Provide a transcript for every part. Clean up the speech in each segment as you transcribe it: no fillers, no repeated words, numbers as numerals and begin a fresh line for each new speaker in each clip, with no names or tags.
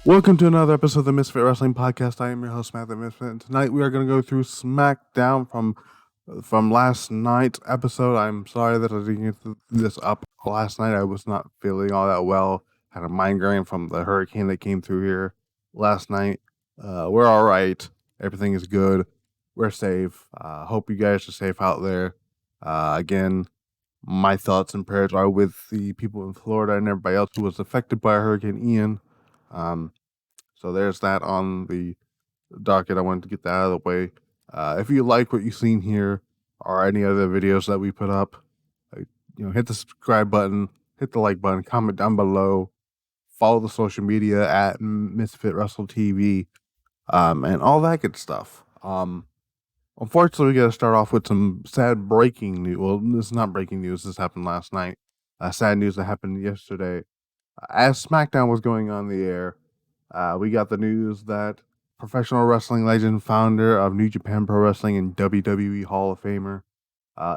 Welcome to another episode of the Misfit Wrestling Podcast. I am your host, Matt the Misfit, and tonight we are going to go through SmackDown from last night's episode. I'm sorry that I didn't get this up last night. I was not feeling all that well. Had a migraine from the hurricane that came through here last night. We're all right. Everything is good. We're safe. Hope you guys are safe out there. Again, my thoughts and prayers are with the people in Florida and everybody else who was affected by Hurricane Ian. So there's that on the docket. I wanted to get that out of the way. If you like what you've seen here or any other videos that we put up, hit the subscribe button, hit the like button, comment down below, follow the social media at Misfit Wrestle TV, and all that good stuff. Unfortunately, we got to start off with some sad breaking news. Well, this is not breaking news. This happened last night. Sad news that happened yesterday. As SmackDown was going on the air, we got the news that professional wrestling legend, founder of New Japan Pro Wrestling and WWE Hall of Famer,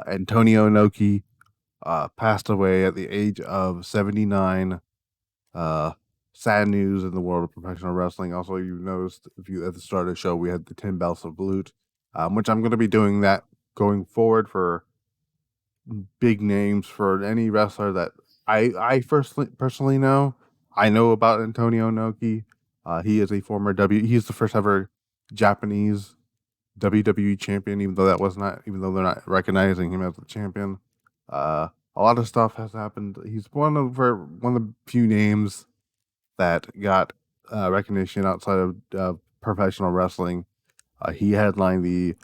Antonio Inoki, passed away at the age of 79. Sad news in the world of professional wrestling. Also, you noticed if you at the start of the show, we had the 10 belts of loot, which I'm going to be doing that going forward for big names for any wrestler that I personally know. I know about Antonio Inoki. He is a former he's the first ever Japanese WWE champion, even though they're not recognizing him as the champion. A lot of stuff has happened. He's one of the few names that got recognition outside of professional wrestling. He headlined the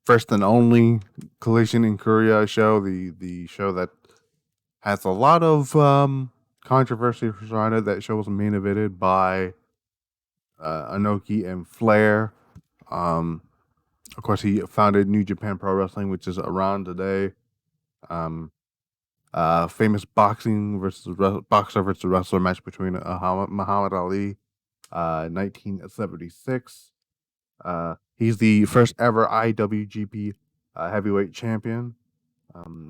first and only Collision in Korea show, the show that has a lot of controversy surrounded. That show was main evented by Inoki and Flair. Of course, he founded New Japan Pro Wrestling, which is around today. Famous boxer versus wrestler match between Muhammad Ali, 1976. He's the first ever IWGP heavyweight champion.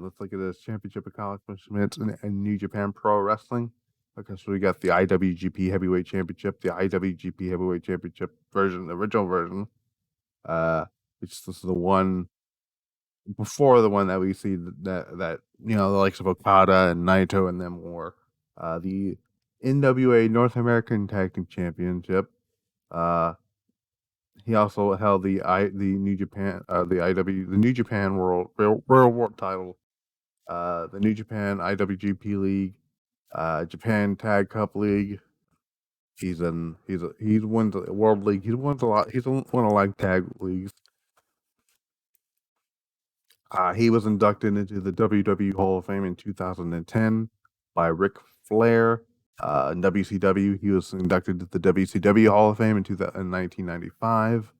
Let's look at his championship accomplishments in New Japan Pro Wrestling. Okay, so we got the IWGP Heavyweight Championship, the IWGP Heavyweight Championship version, the original version, which is the one before the one that we see that the likes of Okada and Naito and them wore. The NWA North American Tag Team Championship. He also held the New Japan the New Japan World title, the New Japan IWGP League, Japan Tag Cup League. He's won the World League. He's won a lot. He's won a lot of tag leagues. He was inducted into the WWE Hall of Fame in 2010 by Ric Flair. In WCW, he was inducted to the WCW Hall of Fame in 1995.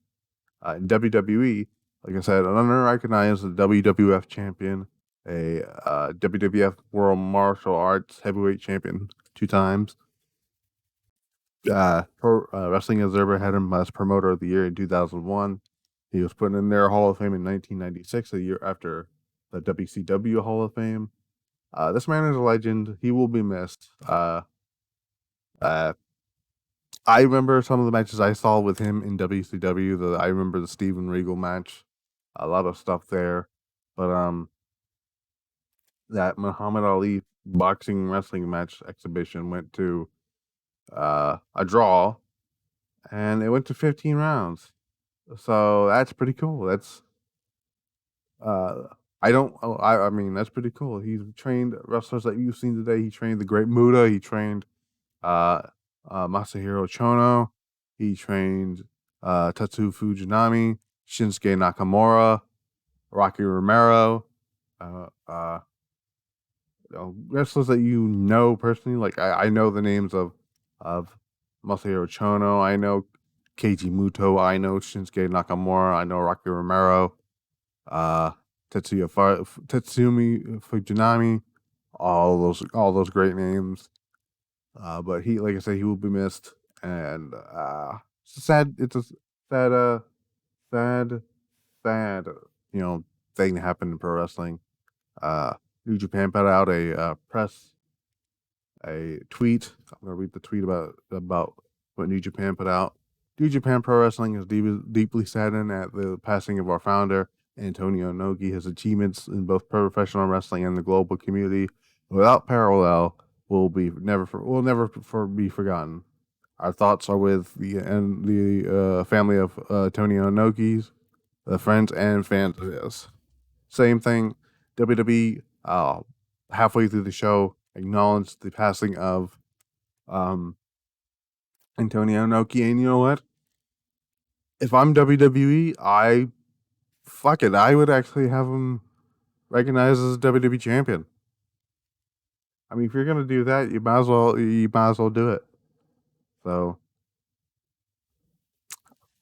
In WWE, like I said, an unrecognized WWF champion, a WWF World Martial Arts Heavyweight Champion 2 times. Wrestling Observer had him as Promoter of the Year in 2001. He was put in their Hall of Fame in 1996, a year after the WCW Hall of Fame. This man is a legend. He will be missed. I remember some of the matches I saw with him in WCW. I remember the Steven Regal match. A lot of stuff there. But that Muhammad Ali boxing wrestling match exhibition went to a draw, and it went to 15 rounds. So that's pretty cool. That's I mean that's pretty cool. He's trained wrestlers that you've seen today. He trained the Great Muta. He trained Masahiro Chono. He trained Tatsu Fujinami, Shinsuke Nakamura, Rocky Romero. Wrestlers that you know personally. Like I know the names of Masahiro Chono. I know Keiji Muto. I know Shinsuke Nakamura. I know Rocky Romero. Tatsumi Fujinami. All those great names. But he, like I said, he will be missed, and it's a sad thing that happened in pro wrestling. New Japan put out a tweet. I'm gonna read the tweet about what New Japan put out. New Japan Pro Wrestling is deeply saddened at the passing of our founder, Antonio Inoki. His achievements in both professional wrestling and the global community, without parallel, will never be forgotten. Our thoughts are with the family of Antonio Inoki's, the friends and fans of his. Same thing, WWE, halfway through the show, acknowledged the passing of Antonio Inoki, and you know what? If I'm WWE, I would actually have him recognized as WWE champion. I mean, if you're gonna do that, you might as well do it. So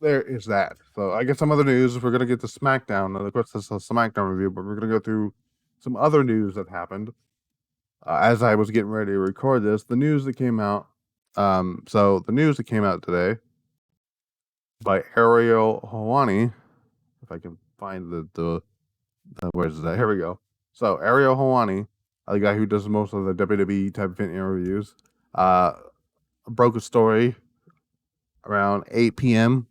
there is that. So I guess some other news. We're gonna get to SmackDown. Of course, this is a SmackDown review, but we're gonna go through some other news that happened as I was getting ready to record this. The news that came out. So the news that came out today by Ariel Hawani. If I can find the where's that? Here we go. So Ariel Hawani, the guy who does most of the WWE type of interviews, broke a story around 8 p.m.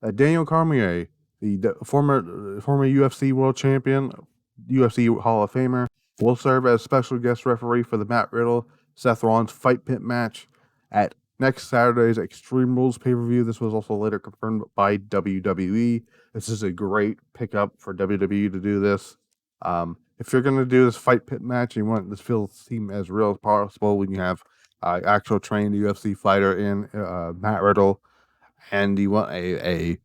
that Daniel Cormier, the former UFC world champion, UFC Hall of Famer, will serve as special guest referee for the Matt Riddle Seth Rollins fight pit match at next Saturday's Extreme Rules pay-per-view. This was also later confirmed by WWE. This is a great pickup for WWE to do this. If you're going to do this fight pit match, you want this to seem as real as possible when you have actual trained UFC fighter in Matt Riddle, and you want a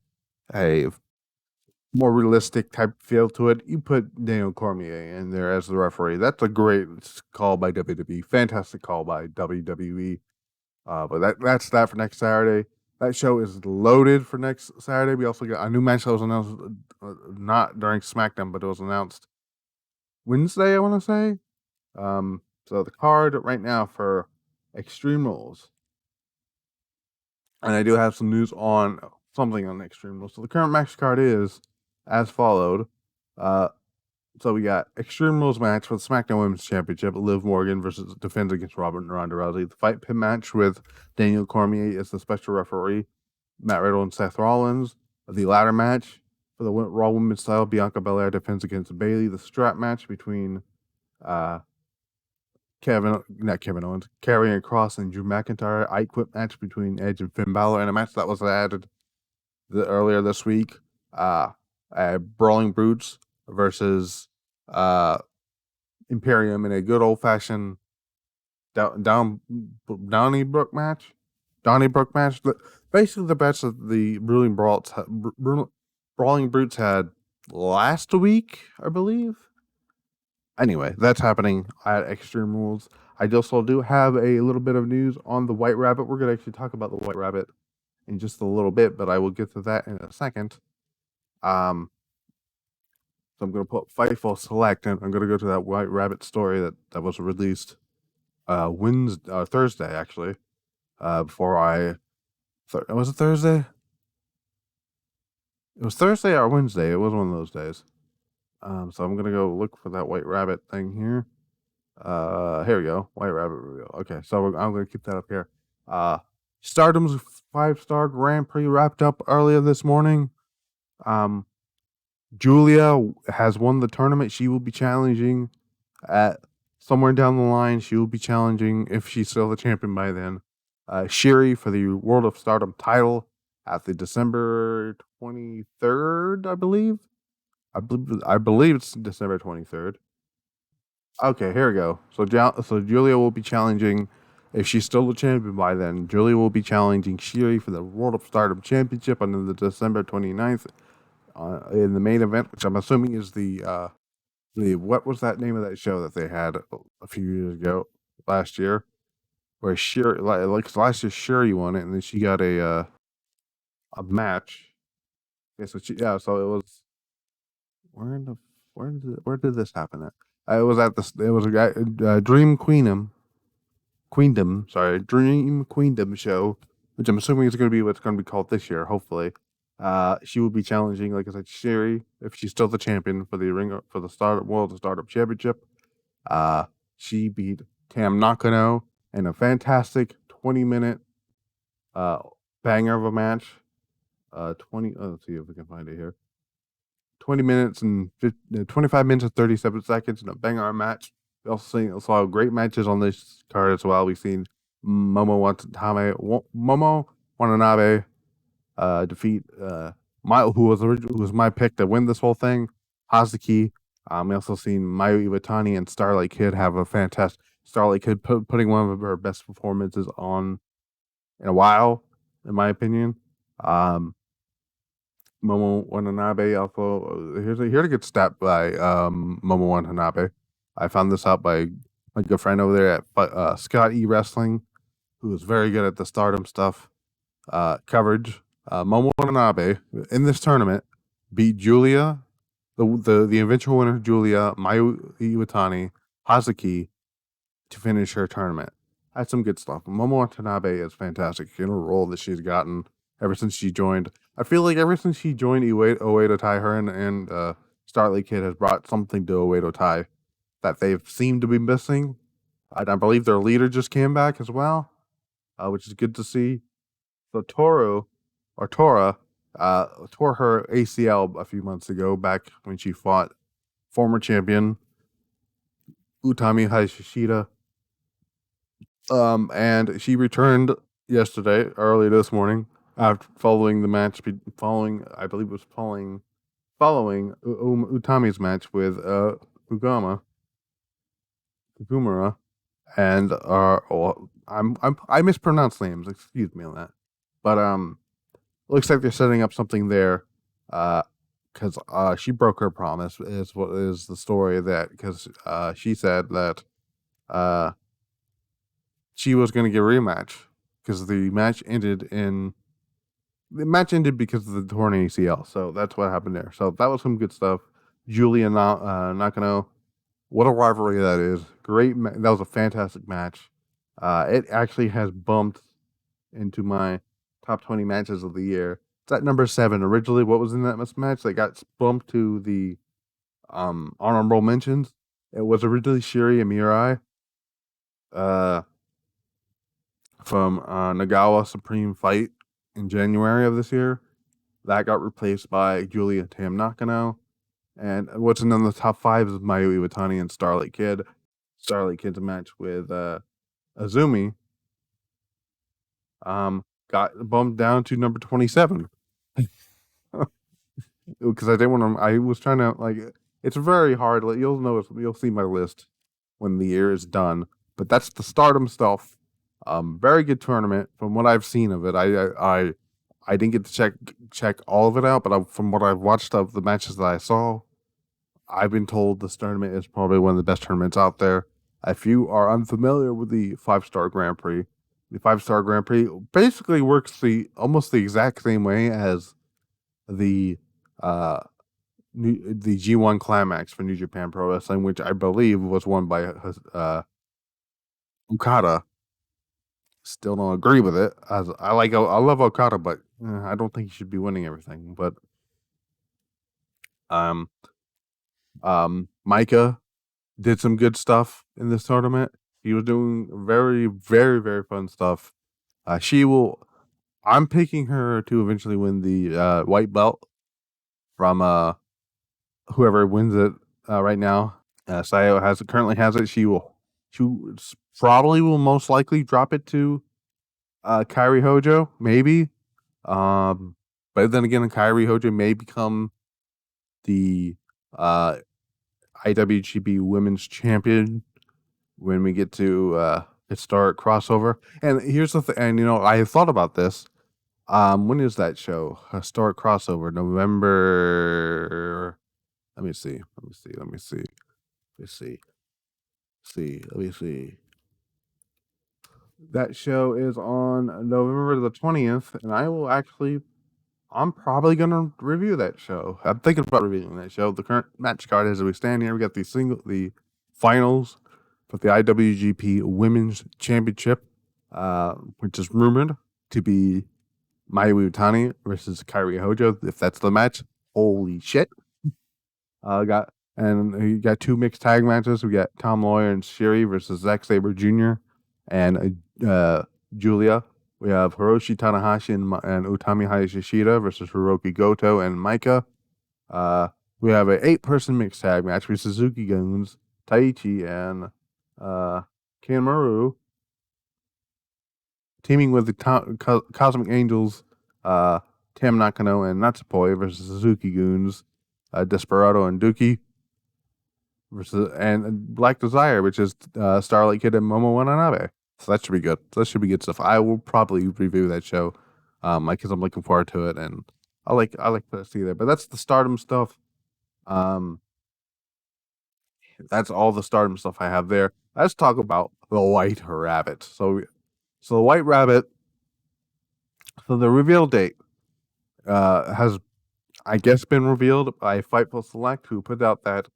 more realistic type feel to it, you put Daniel Cormier in there as the referee. That's a great call by WWE. Fantastic call by WWE. But that's that for next Saturday. That show is loaded for next Saturday. We also got a new match that was announced not during SmackDown, but it was announced Wednesday, I want to say. So the card right now for Extreme Rules, and I do have some news on something on Extreme Rules. So the current match card is as followed. So we got Extreme Rules match for the SmackDown Women's Championship. Liv Morgan defends against Ronda Rousey. The fight pit match with Daniel Cormier as the special referee. Matt Riddle and Seth Rollins. The ladder match for the Raw Women's title. Bianca Belair defends against Bayley. The strap match between Karrion Kross and Drew McIntyre. I Quit match between Edge and Finn Balor. And a match that was added earlier this week. Brawling Brutes versus Imperium in a good old fashioned Donnybrook match. Basically, the match that the Brawling Brutes had last week, I believe. Anyway, that's happening at Extreme Rules. I also do have a little bit of news on the White Rabbit. We're going to actually talk about the White Rabbit in just a little bit, but I will get to that in a second. So I'm going to put Fightful Select, and I'm going to go to that White Rabbit story that was released Thursday, actually. Was it Thursday? It was Thursday or Wednesday. It was one of those days. So I'm going to go look for that White Rabbit thing here. Here we go. White Rabbit reveal. Okay, so I'm going to keep that up here. Stardom's 5-star Grand Prix wrapped up earlier this morning. Julia has won the tournament. She will be challenging at somewhere down the line. She will be challenging, if she's still the champion by then, Shiri for the World of Stardom title at the December 23rd, I believe. I believe it's December 23rd. Okay, here we go. So Julia will be challenging, if she's still the champion by then, Julia will be challenging Shiri for the World of Stardom Championship on the December 29th. In the main event, which I'm assuming is the what was that name of that show that they had a few years ago, last year, where Shuri, like last year Shuri won it, and then she got a match. Okay, so it was where did this happen at? It was at it was a guy Dream Queendom show, which I'm assuming is going to be what's going to be called this year, hopefully. She will be challenging, like I said, Shiri, if she's still the champion for the World Startup Championship. She beat Tam Nakano in a fantastic 20-minute Uh, Banger of a match. 20. Let's see if we can find it here. 20 minutes and 25 minutes and 37 seconds in a banger match. We also saw great matches on this card as well. We've seen Momo Watanabe defeat who was my pick to win this whole thing, Hazuki. We also seen Mayu Iwatani and Starlight Kid have a fantastic Starlight Kid putting one of her best performances on in a while, in my opinion. Momo Watanabe also here's a good stat by Momo Watanabe. I found this out by my good friend over there at Scott E Wrestling, who is very good at the Stardom stuff coverage. Momo Watanabe in this tournament beat Julia, the eventual winner Julia Mayu Iwatani Hazuki to finish her tournament. That's some good stuff. Momo Watanabe is fantastic in her role that she's gotten ever since she joined. I feel like ever since she joined Oedo Tai, her and Starlight Kid has brought something to Oedo Tai that they've seemed to be missing. I believe their leader just came back as well, which is good to see. So Tora tore her ACL a few months ago, back when she fought former champion Utami Hayashishita. And she returned early this morning, after following the match, I believe it was following Utami's match with Ugumura, and I mispronounce names. Excuse me on that, but looks like they're setting up something there, because she broke her promise. Is what is the story, that because she said that she was going to get a rematch because the match ended because of the torn ACL. So that's what happened there. So that was some good stuff. Julia Nakano, what a rivalry that is. That was a fantastic match. It actually has bumped into my top 20 matches of the year. It's at number 7. Originally, what was in that match that got bumped to the honorable mentions? It was originally Shiri and Mirai from Nagawa Supreme Fight in January of this year. That got replaced by Julia Tam Nakano. And what's in the top 5 is Mayu Iwatani and Starlight Kid. Starlight Kid's match with Azumi got bumped down to number 27. Because I didn't want to. I was trying to It's very hard. You'll see my list when the year is done. But that's the Stardom stuff. Very good tournament from what I've seen of it. I didn't get to check all of it out, but from what I've watched of the matches that I saw, I've been told this tournament is probably one of the best tournaments out there. If you are unfamiliar with the 5-Star Grand Prix, the 5-Star Grand Prix basically works almost the exact same way as the G1 Climax for New Japan Pro Wrestling, which I believe was won by Okada. Still don't agree with it. I love Okada, but I don't think he should be winning everything. But Micah did some good stuff in this tournament. He was doing very, very, very fun stuff. I'm picking her to eventually win the white belt from whoever wins it right now. Sayo currently has it. She probably will most likely drop it to Kairi Hojo, maybe. But then again, Kairi Hojo may become the IWGP Women's Champion when we get to historic crossover. And here's the thing, and I thought about this. When is that show? Historic crossover, November. Let me see. That show is on November the 20th, and I'm probably gonna review that show. I'm thinking about reviewing that show. The current match card as we stand here, we got the finals for the IWGP Women's Championship, which is rumored to be Mayu Iwatani versus Kairi Hojo. If that's the match, holy shit! You got 2 mixed tag matches. We got Tom Lawyer and Shiri versus Zack Sabre Jr. and Julia We have Hiroshi Tanahashi and Utami Hayashishita versus Hiroki Goto and Maika. We have an 8-person mixed tag match with Suzuki Guns, Taichi, and Kanemaru teaming with the Cosmic Angels, Tam Nakano and Natsupoi versus Suzuki Goons, Desperado and Dookie versus and Black Desire, which is Starlight Kid and Momo Watanabe. So that should be good. So that should be good stuff. I will probably review that show, because I'm looking forward to it, and I like to see that. But that's the Stardom stuff. That's all the Stardom stuff I have there. Let's talk about the White Rabbit. So the White Rabbit. So the reveal date has, I guess, been revealed by Fightful Select, who put out that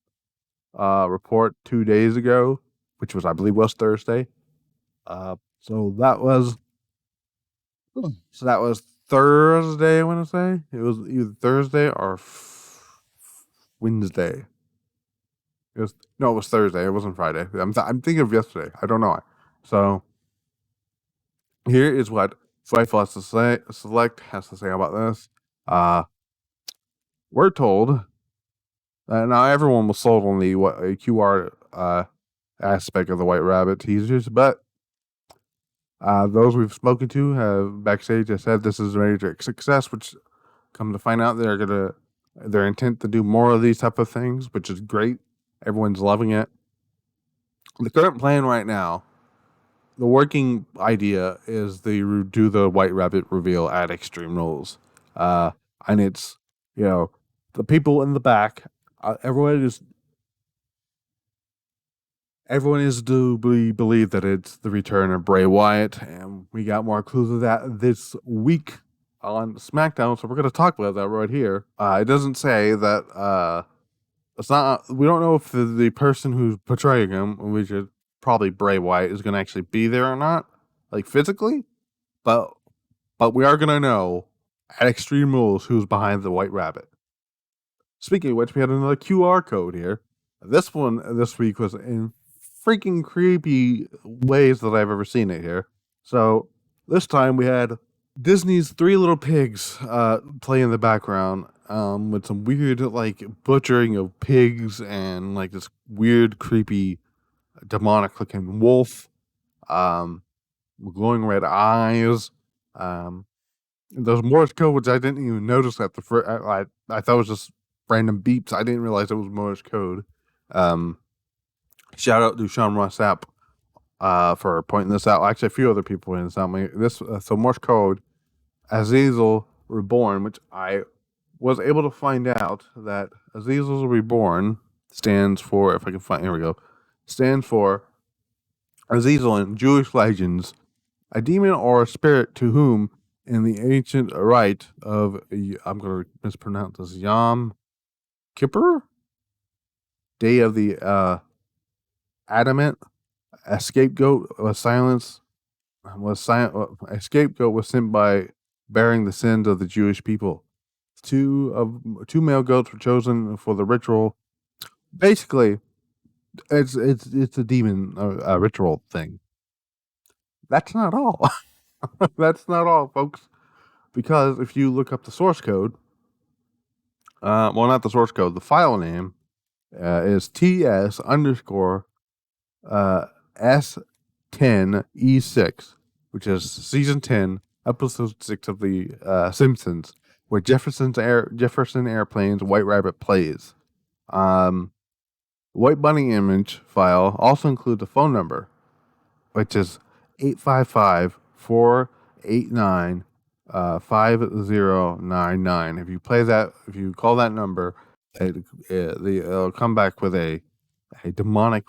report 2 days ago, which was, I believe, was Thursday. So that was Thursday. I want to say it was either Thursday or Wednesday. It was Thursday. It wasn't Friday. I'm thinking of yesterday. I don't know why. So here is what Fightful has to say. Select has to say about this. We're told now everyone was sold on the QR aspect of the White Rabbit teasers, but those we've spoken to have backstage have said this is a major success, which come to find out their intent to do more of these type of things, which is great. Everyone's loving it. The current plan right now, the working idea is they do the White Rabbit reveal at Extreme Rules. And it's, the people in the back, everyone is to believe that it's the return of Bray Wyatt, and we got more clues of that this week on SmackDown, so we're going to talk about that right here. It doesn't say that, it's not, we don't know if the person who's portraying him, which is probably Bray Wyatt, is going to actually be there or not, like physically, but we are going to know at Extreme Rules who's behind the White Rabbit. Speaking of which, we had another QR code here. This one this week was in freaking creepy ways that I've ever seen it here. So this time we had Disney's Three Little Pigs play in the background, with some weird butchering of pigs and this weird creepy demonic looking wolf, glowing red eyes. Those Morse code, which I didn't even notice at the first. I thought it was just random beeps. I didn't realize it was Morse code. Shout out to Sean Ross Sapp for pointing this out. Actually, a few other people pointed this out. So Morse code, Azazel Reborn, which I was able to find out that Azazel Reborn stands for, if I can find, here we go, stands for Azazel in Jewish legends, a demon or a spirit to whom, in the ancient rite of, I'm going to mispronounce this, Yom Kippur, Day of the Adamant, a scapegoat was sent by bearing the sins of the Jewish people. Two male goats were chosen for the ritual. Basically, it's a demon ritual thing. That's not all. That's not all, folks. Because if you look up the source code, well, not the source code, the file name is TS underscore S10E6, which is season 10, episode 6 of the Simpsons, where Jefferson Airplane's White Rabbit plays. White Bunny image file also includes a phone number, which is 855-489-5099. If you call that number, it'll come back with a demonic,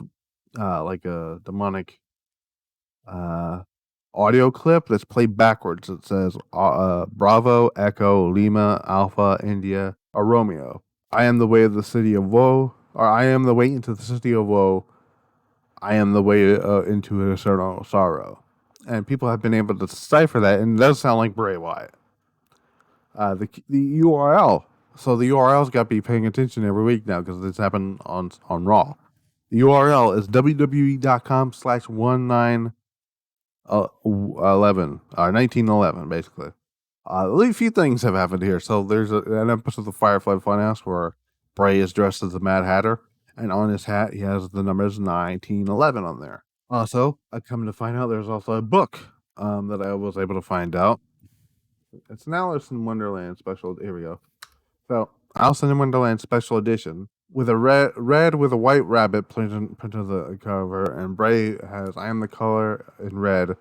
audio clip that's played backwards. It says, Bravo, Echo, Lima, Alpha, India, or Romeo. I am the way of the city of woe, or I am the way into the city of woe. I am the way into eternal sorrow. And people have been able to decipher that, and it does sound like Bray Wyatt. The URL. So the URL's got to be paying attention every week now because it's happened on Raw. The URL is wwe.com/19 1911, basically. A few things have happened here. So there's an episode of the Firefly Funhouse where Bray is dressed as the Mad Hatter, and on his hat he has the numbers 1911 on there. Also, I come to find out there's also a book that I was able to find out. It's an Alice in Wonderland special. Here we go. So Alice in Wonderland special edition with a red with a white rabbit printed on the cover, and Bray has "I am the color" in red,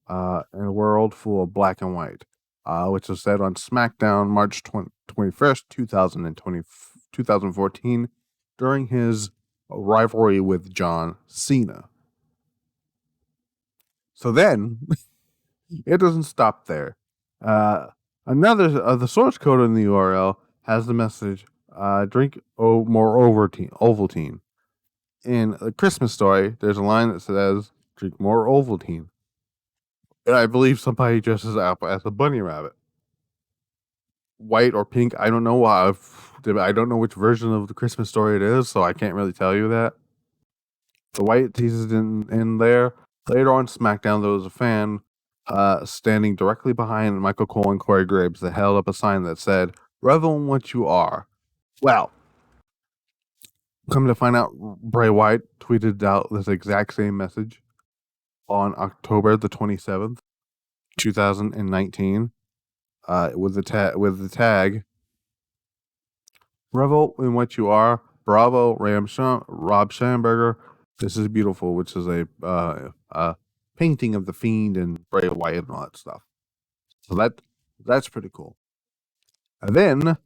in a world full of black and white, which was said on SmackDown March 21st, 2014, during his rivalry with John Cena. So then, it doesn't stop there. The source code in the URL has the message, drink more Ovaltine. In A Christmas Story, there's a line that says, drink more Ovaltine. And I believe somebody dresses up as a bunny rabbit. White or pink, I don't know. I don't know which version of The Christmas Story it is, so I can't really tell you that. The white teases in there. Later on SmackDown, there was a fan standing directly behind Michael Cole and Corey Graves that held up a sign that said, "Revel in what you are." Well, come to find out, Bray Wyatt tweeted out this exact same message on October the 27th, 2019, with the tag, "Revel in what you are. Bravo, Rob Schamberger. This is beautiful," which is a painting of the Fiend and Bray Wyatt and all that stuff. So that's pretty cool. And then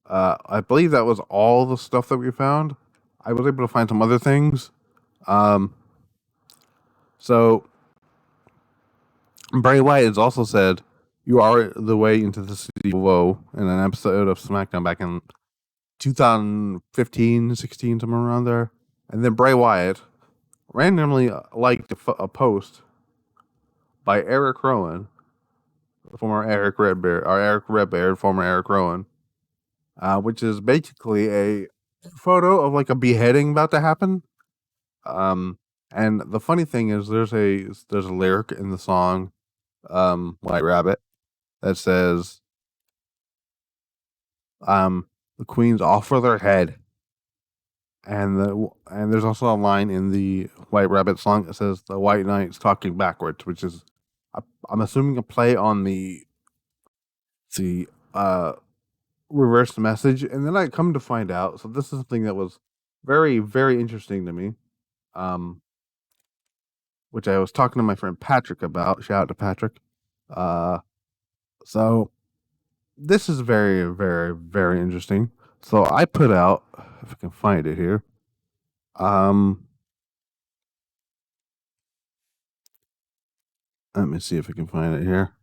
I believe that was all the stuff that we found. I was able to find some other things. So Bray Wyatt has also said, "You are the way into the city of woe," in an episode of SmackDown back in 2015, 16, somewhere around there. And then Bray Wyatt randomly liked a post by Eric Rowan, former Eric Redbeard, former Eric Rowan, which is basically a photo of like a beheading about to happen. And the funny thing is, there's a lyric in the song, White Rabbit, that says, "The Queen's off for their head." And there's also a line in the White Rabbit song that says, "The White Knight's talking backwards," which is, I'm assuming, a play on the reverse message. And then I come to find out, so this is something that was very, very interesting to me, which I was talking to my friend Patrick about. Shout out to Patrick. So this is very, very, very interesting. So I put out, if I can find it here, let me see if I can find it here.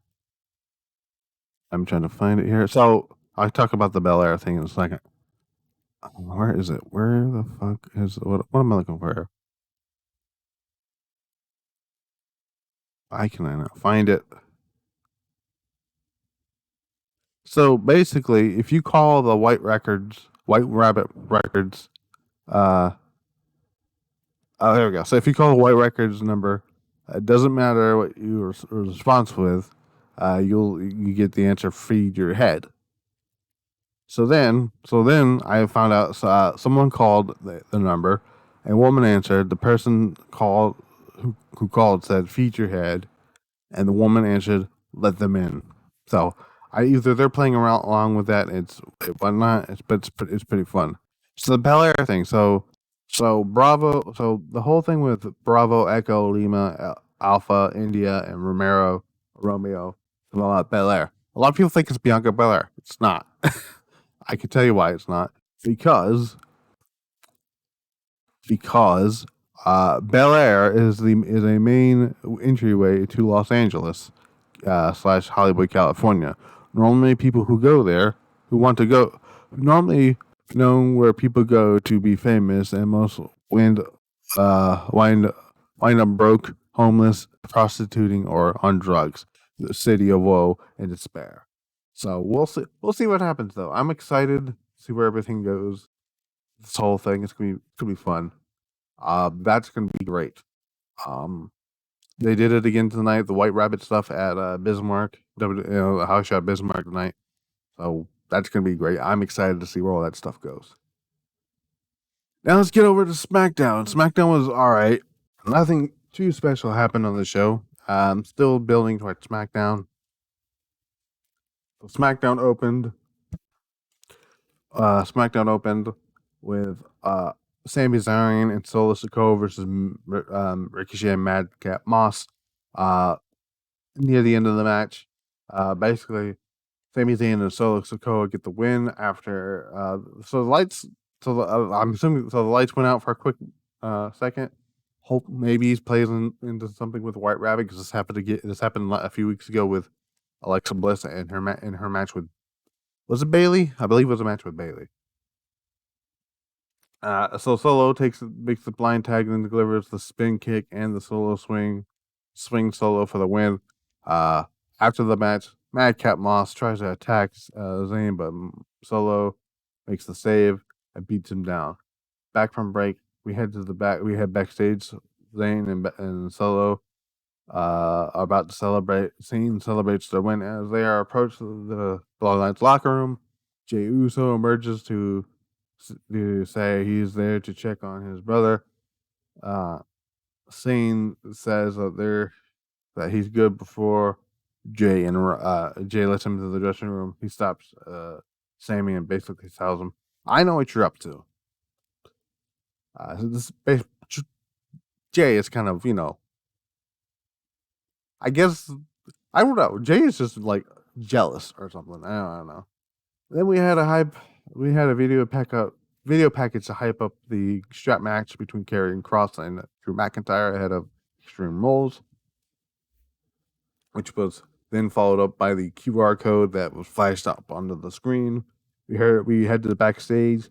I'm trying to find it here. So I'll talk about the Belair thing in a second. Where is it? Where the fuck is it? What am I looking for here? I cannot find it. So basically, if you call the White Rabbit Records, oh, there we go. So if you call the White Records number, it doesn't matter what you response with, you get the answer, "Feed your head." So then I found out, someone called the number, a woman answered. The person who called said, "Feed your head," and the woman answered, "Let them in." So either they're playing around along with that, but it's pretty fun. So the Bel Air thing. So Bravo. So the whole thing with Bravo, Echo, Lima, Alpha, India, and Romeo, about Bel Air. A lot of people think it's Bianca Belair. It's not. I can tell you why it's not. Because Bel Air is a main entryway to Los Angeles / Hollywood, California. Normally, people who go there, normally known where people go to be famous, and most wind up broke, homeless, prostituting, or on drugs. The city of woe and despair. So we'll see what happens, though. I'm excited to see where everything goes. this whole thing. It's gonna be fun. That's gonna be great. They did it again tonight. The White Rabbit stuff at Bismarck, the house show at Bismarck tonight. So that's gonna be great. I'm excited to see where all that stuff goes. Now let's get over to SmackDown. SmackDown was all right. Nothing too special happened on the show. Still building towards SmackDown. So SmackDown opened. SmackDown opened with Sami Zayn and Solo Sikoa versus Ricochet and Madcap Moss. Near the end of the match, basically, Sami Zayn and Solo Sikoa get the win after. So the lights. I'm assuming the lights went out for a quick second. Hope maybe he plays into something with White Rabbit because this happened a few weeks ago with Alexa Bliss and her match with, was it Bayley? I believe it was a match with Bayley. So Solo makes the blind tag and then delivers the spin kick and the solo swing Solo for the win. After the match, Madcap Moss tries to attack Zayn, but Solo makes the save and beats him down. Back from break, we head backstage. Zayn and Solo are about to celebrate. Zayn celebrates their win as they are approached the Bloodline's locker room. Jey Uso emerges to say he's there to check on his brother. Zayn says that he's good before Jey lets him into the dressing room. He stops Sami and basically tells him, "I know what you're up to." Jey is kind of, I guess, I don't know. Jey is just like jealous or something. I don't know. Then we had a video package to hype up the strap match between Karrion Kross and Drew McIntyre ahead of Extreme Rules, which was then followed up by the QR code that was flashed up onto the screen. We head to the backstage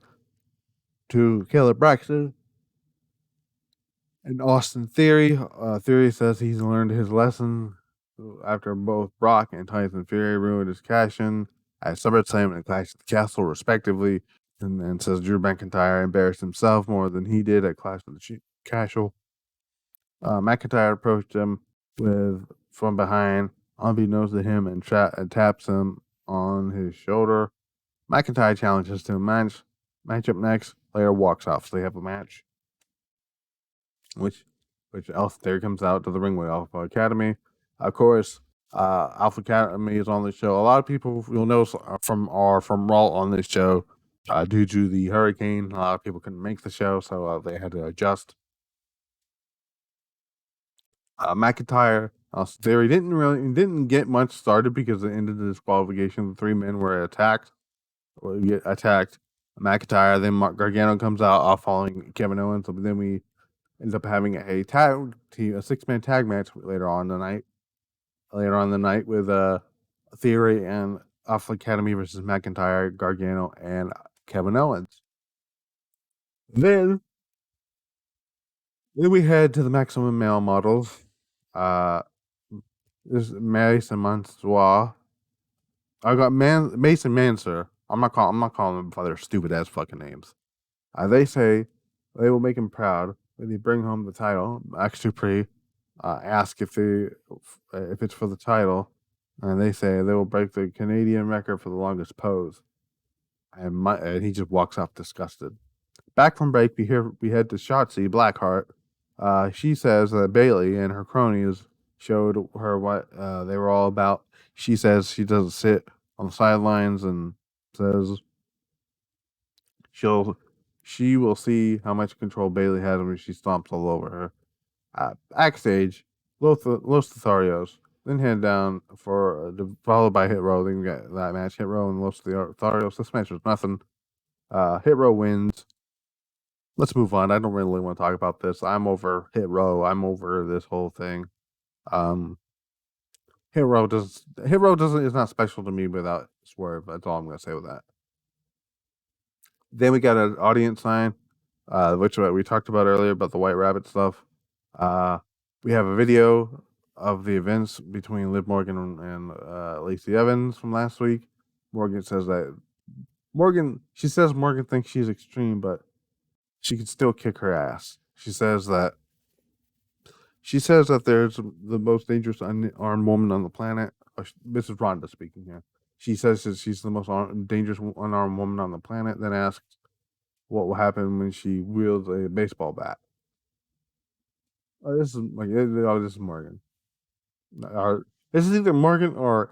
to Kayla Braxton and Austin Theory. Theory says he's learned his lesson after both Brock and Tyson Fury ruined his cash-in at SummerSlam and Clash at the Castle, respectively, and says Drew McIntyre embarrassed himself more than he did at Clash at the Castle. McIntyre approached him from behind, unbeknownst to him, and taps him on his shoulder. McIntyre challenges to a match. Matchup next. Player walks off, so they have a match. Which Alpha Theory comes out to the ring with Alpha Academy. Of course, Alpha Academy is on the show. A lot of people you'll know are from Raw on this show due to the hurricane. A lot of people couldn't make the show, so they had to adjust. McIntyre Theory didn't get much started because it ended the disqualification. The three men were attacked. McIntyre, then Gargano comes out following Kevin Owens. So then we end up having a 6-man tag match later on in the night with Theory and Alpha Academy versus McIntyre, Gargano, and Kevin Owens. Then we head to the Maximum Male Models. This is Mason Mansour. I got Mason Mansour. I'm not calling them by their stupid ass fucking names. They say they will make him proud when they bring home the title. Max Dupree ask if it's for the title, and they say they will break the Canadian record for the longest pose. And he just walks off disgusted. Back from break, we head to Shotzi Blackheart. She says that Bayley and her cronies showed her what they were all about. She says she doesn't sit on the sidelines and says she will see how much control Bayley has when she stomps all over her. Backstage, Los Lotharios then head down followed by Hit Row. Then we got that match, Hit Row and Los Lotharios. This match was nothing. Hit Row wins. Let's move on. I don't really want to talk about this. I'm over Hit Row. I'm over this whole thing. Hit Row is not special to me without Swerve. That's all I'm going to say with that. Then we got an audience sign, which we talked about earlier about the White Rabbit stuff. We have a video of the events between Liv Morgan and Lacey Evans from last week. Morgan says Morgan thinks she's extreme, but she can still kick her ass. She says that there's the most dangerous unarmed woman on the planet. This is Rhonda speaking here. She says that she's the most dangerous unarmed woman on the planet. Then asks what will happen when she wields a baseball bat. This is Morgan. This is either Morgan or.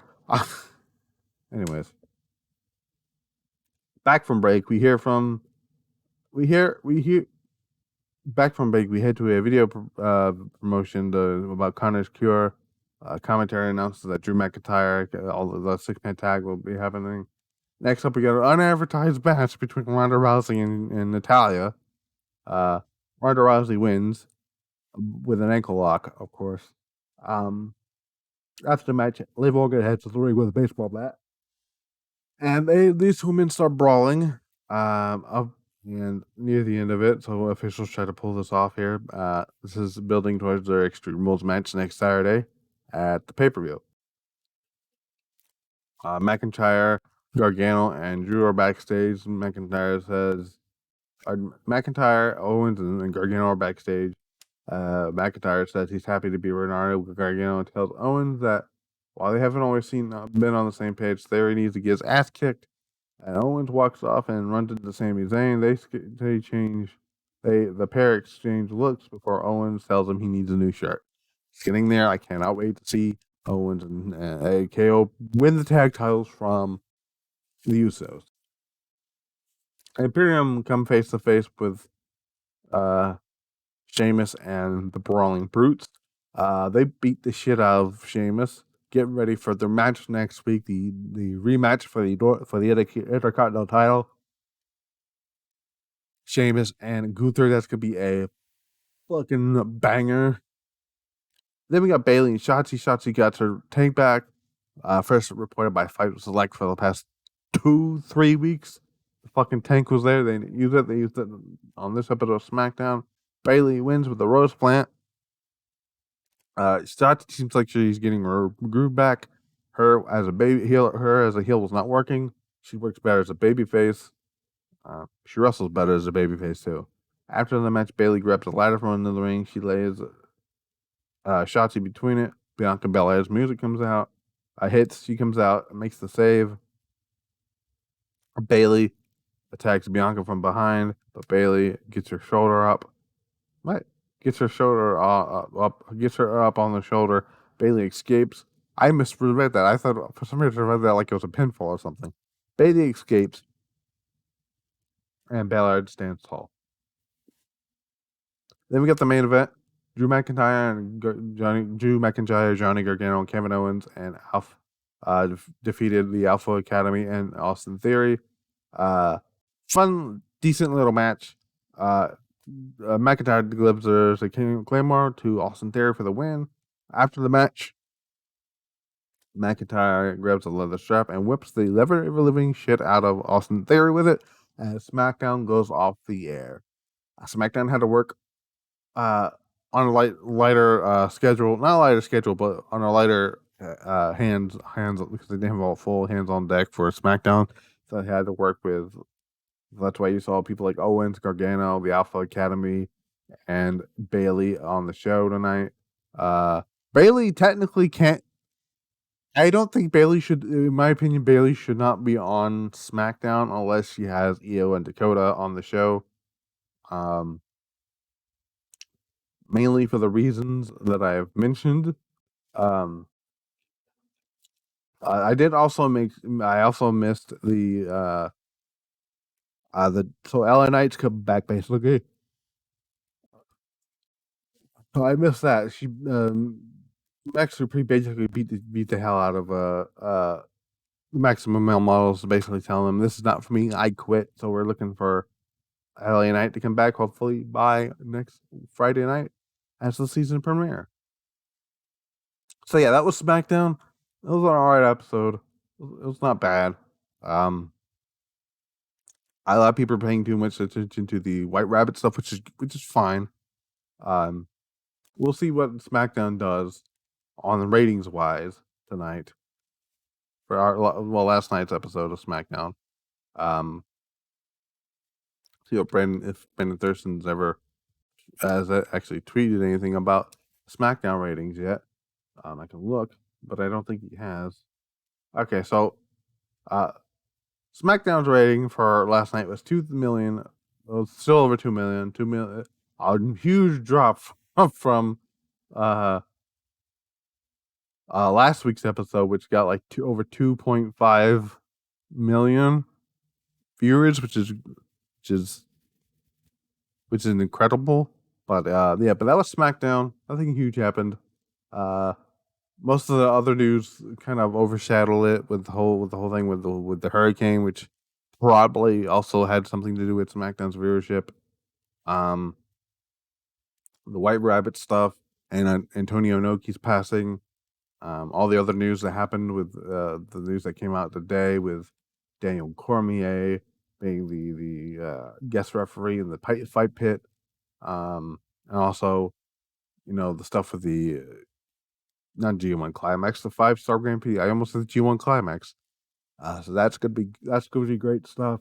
Anyways, back from break. We hear back from break. We head to a video promotion about Connor's cure. Commentary announces that Drew McIntyre, all the 6-man tag will be happening. Next up, we got an unadvertised match between Ronda Rousey and Natalya. Ronda Rousey wins with an ankle lock, of course. After the match, Liv Morgan heads to the ring with a baseball bat, and these women start brawling. And near the end of it, so officials try to pull this off here. This is building towards their Extreme Rules match next Saturday at the pay-per-view. McIntyre, Gargano, and Drew are backstage. McIntyre, Owens, and Gargano are backstage. McIntyre says he's happy to be Renardo with Gargano and tells Owens that while they haven't always been on the same page, Theory needs to get his ass kicked. And Owens walks off and runs into Sami Zayn. The pair exchange looks before Owens tells him he needs a new shirt. It's getting there. I cannot wait to see Owens and KO win the tag titles from the Usos. Imperium come face to face with Sheamus and the Brawling Brutes. They beat the shit out of Sheamus. Get ready for their match next week. The rematch for the Intercontinental title. Sheamus and Gunther. That's gonna be a fucking banger. Then we got Bayley and Shotzi. Shotzi got her tank back. First reported by Fight Select for the past 2-3 weeks. The fucking tank was there. They used it. They used it on this episode of SmackDown. Bayley wins with the rose plant. Shotzi seems like she's getting her groove back. Her as a heel was not working. She works better as a babyface. She wrestles better as a babyface too. After the match, Bayley grabs a ladder from under the ring. She lays Shotzi between it. Bianca Belair's music comes out. Hits. She comes out, makes the save. Bayley attacks Bianca from behind, but Bayley gets her shoulder up. What? Gets her shoulder up. Gets her up on the shoulder. Bayley escapes. I misread that. I thought for some reason I read that like it was a pinfall or something. Bayley escapes, and Belair stands tall. Then we got the main event: Drew McIntyre, Johnny Gargano, and Kevin Owens and defeated the Alpha Academy and Austin Theory. Fun, decent little match. McIntyre delivers a Claymore to Austin Theory for the win. After the match, McIntyre grabs a leather strap and whips the ever-living shit out of Austin Theory with it as SmackDown goes off the air. SmackDown had to work on a lighter schedule, not a lighter schedule, but on a lighter hands because they didn't have all full hands on deck for SmackDown, so they had to work with. That's why you saw people like Owens, Gargano, the Alpha Academy, and Bayley on the show tonight. Bayley technically can't. I don't think Bayley should. In my opinion, Bayley should not be on SmackDown unless she has Io and Dakota on the show. Mainly for the reasons that I have mentioned. I also missed the so LA Knight's come back basically. So I missed that. She Max Dupree basically beat the hell out of Maximum Male Models, basically telling them this is not for me. I quit. So we're looking for LA Knight to come back hopefully by next Friday night as the season premiere. So yeah, that was SmackDown. It was an alright episode. It was not bad. A lot of people are paying too much attention to the White Rabbit stuff, which is fine. We'll see what SmackDown does on the ratings wise tonight for last night's episode of SmackDown. see if Brandon Thurston's ever has actually tweeted anything about SmackDown ratings yet. I can look, but I don't think he has. Okay, so uh, SmackDown's rating for last night was 2 million. It was still over 2 million. 2 million. A huge drop from uh, last week's episode, which got like over 2.5 million viewers, which is incredible. But yeah, but that was SmackDown. Nothing huge happened. Most of the other news kind of overshadowed it with the whole thing with the hurricane, which probably also had something to do with SmackDown's viewership. The White Rabbit stuff and Antonio Inoki's passing. All the other news that happened with the news that came out today with Daniel Cormier being the guest referee in the fight pit, and also the stuff with the not G1 Climax, the 5-star Grand Prix. I almost said G1 Climax. So that's gonna be great stuff.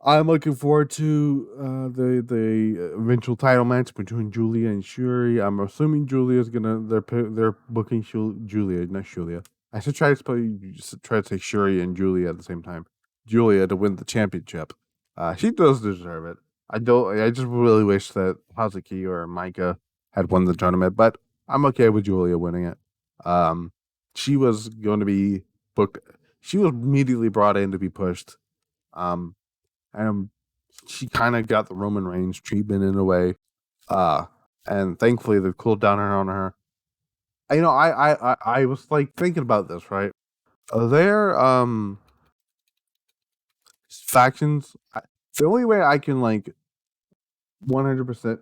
I'm looking forward to the eventual title match between Julia and Shuri. I'm assuming Julia's gonna they're booking Julia, not Julia. I should try to say Shuri and Julia at the same time. Julia to win the championship. She does deserve it. I just really wish that Hazuki or Micah had won the tournament, but I'm okay with Julia winning it. She was going to be booked. She was immediately brought in to be pushed. And she kind of got the Roman Reigns treatment in a way. And thankfully they've cooled down on her. I was like thinking about this, right? Are there factions? The only way I can like 100%,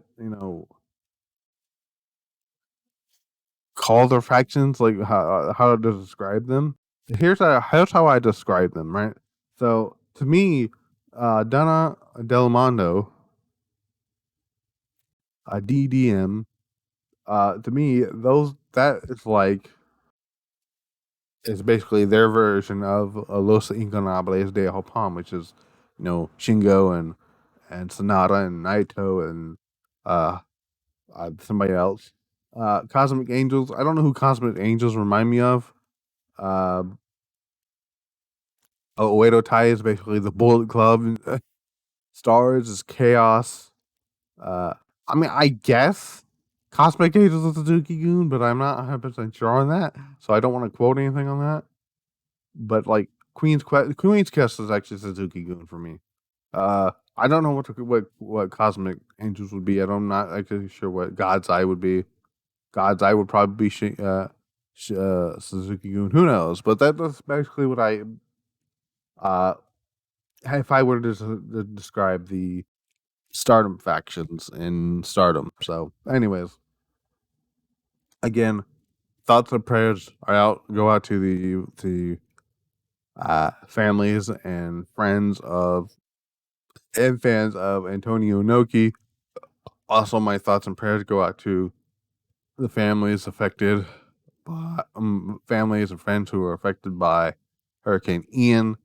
call their factions, like how to describe them. Here's how I describe them, right? So to me, Donna Del Mondo, DDM, to me, that is like is basically their version of Los Ingonables de Japón, which is Shingo and Sonata and Naito and uh, somebody else. Cosmic Angels. I don't know who Cosmic Angels remind me of. Uh, Oedo Tai is basically the Bullet Club. Stars is Chaos. Uh, I mean, I guess Cosmic Angels is a Suzuki-gun, but I'm not 100% sure on that, so I don't want to quote anything on that. But like Queen's Quest is actually Suzuki-gun for me. I don't know what Cosmic Angels would be. I'm not actually sure what God's Eye would be. God's Eye would probably be Suzuki-gun. Who knows? But that's basically what I if I were to describe the Stardom factions in Stardom. So, anyways, again, thoughts and prayers go out to the families and friends and fans of Antonio Inoki. Also, my thoughts and prayers go out to the families affected by families and friends who are affected by Hurricane Ian.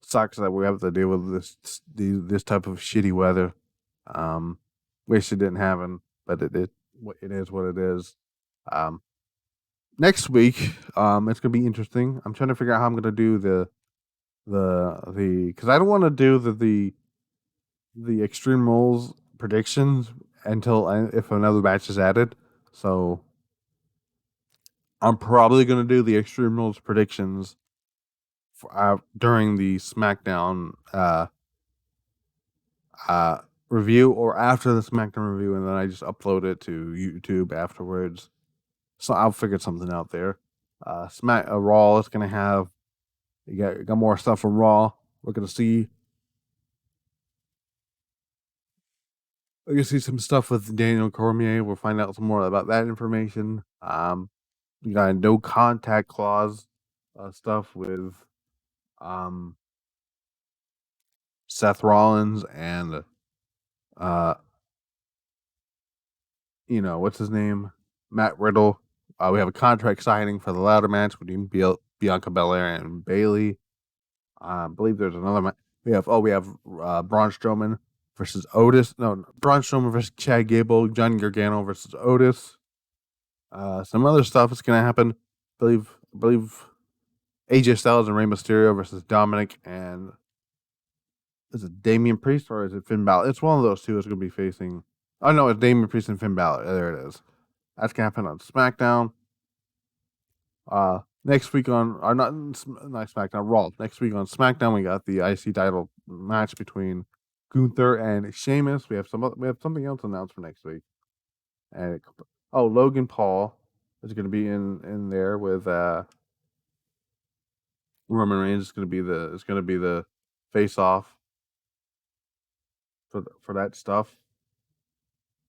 Sucks that we have to deal with this type of shitty weather. Wish it didn't happen, but it is what it is. Next week, it's gonna be interesting. I'm trying to figure out how I'm gonna do the because I don't want to do the Extreme Rules predictions until if another match is added. So I'm probably gonna do the Extreme Rules predictions during the SmackDown review or after the SmackDown review, and then I just upload it to YouTube afterwards. So I'll figure something out there. Raw is gonna have you got more stuff from Raw. We're gonna see some stuff with Daniel Cormier. We'll find out some more about that information. We got a no contact clause stuff with Seth Rollins and what's his name, Matt Riddle. We have a contract signing for the ladder match between Bianca Belair and Bayley. I believe there's another match. We have Braun Strowman versus Otis. No, Braun Strowman versus Chad Gable. Johnny Gargano versus Otis. Some other stuff is going to happen. I believe AJ Styles and Rey Mysterio versus Dominic and is it Damian Priest or is it Finn Balor? It's one of those two that's going to be facing. Oh no, it's Damian Priest and Finn Balor. There it is. That's going to happen on SmackDown. Next week on or not SmackDown, Raw. Next week on SmackDown, we got the IC title match between Gunther and Sheamus. We have something else announced for next week. And Logan Paul is going to be in there with Roman Reigns. Is going to be the face off for that stuff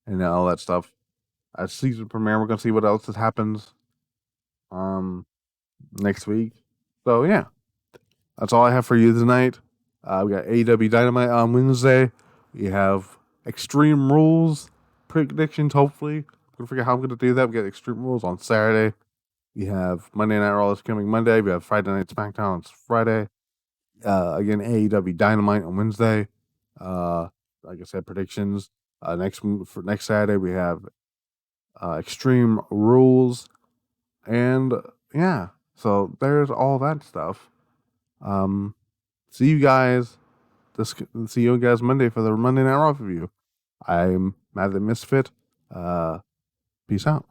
and all that stuff. At season premiere, we're going to see what else happens next week. So yeah, that's all I have for you tonight. We got AEW Dynamite on Wednesday. We have Extreme Rules predictions, hopefully. I'm going to figure out how I'm going to do that. We got Extreme Rules on Saturday. We have Monday Night Raw is coming Monday. We have Friday Night SmackDown on Friday. Again, AEW Dynamite on Wednesday. Like I said, predictions. Next Saturday, we have Extreme Rules. And yeah, so there's all that stuff. See you guys Monday for the Monday Night Raw review. I'm Matt the Misfit. Peace out.